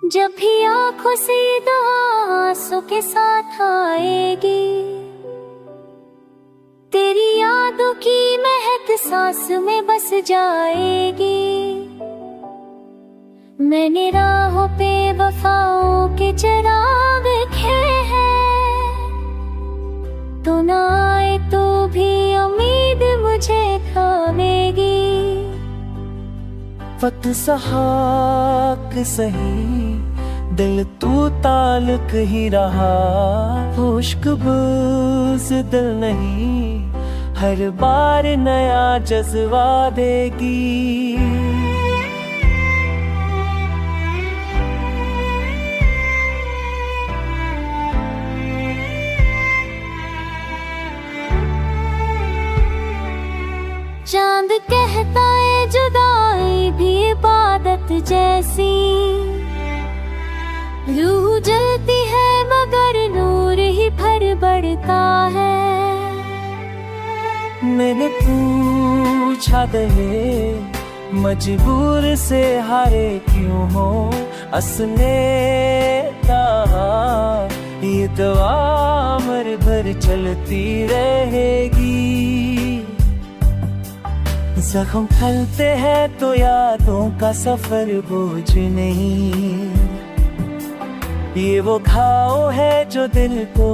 जब भी आंखों से दुआ आंसू के साथ आएगी, तेरी यादों की महक सांस में बस जाएगी। मैंने राहों पे वफाओं के चिराग रखे हैं, तो ना आए तो भी उम्मीद मुझे थामेगी। वक्त सहाक सही दिल तू ताल्लुक ही रहा, इश्क बुज़दिल नहीं हर बार नया जज्बा देगी। चांद कहता है जुदाई भी इबादत जैसी, रूह जलती है मगर नूर ही भर बढ़ता है। मैंने पूछा दहे मजबूर से हारे क्यों हो, असने कहा ये दुआ उम्र भर चलती रहेगी। जख्म फैलते हैं तो यादों का सफर बोझ नहीं, ये वो घाव है जो दिल को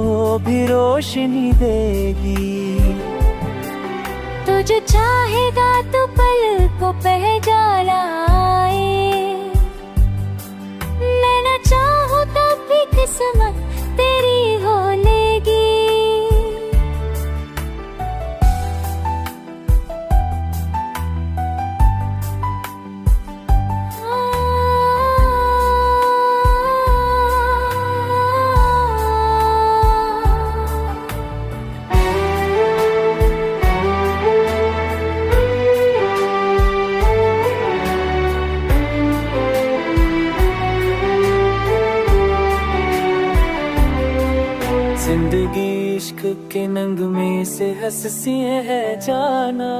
भी रोशनी देगी। तो जो चाहेगा तो पल को पहचानाए, मैं न चाहूं तब भी किस्मत तेरी हो लेगी। जिंदगी इश्क के नंग में से हंसी है जाना,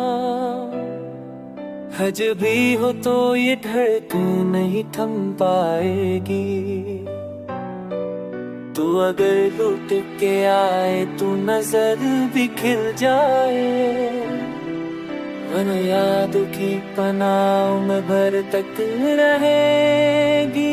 हज भी हो तो ये धड़कन नहीं थम पाएगी। तू अगर लुट के आए तू नजर भी खिल जाए, वन याद की पनाह में भर तक रहेगी।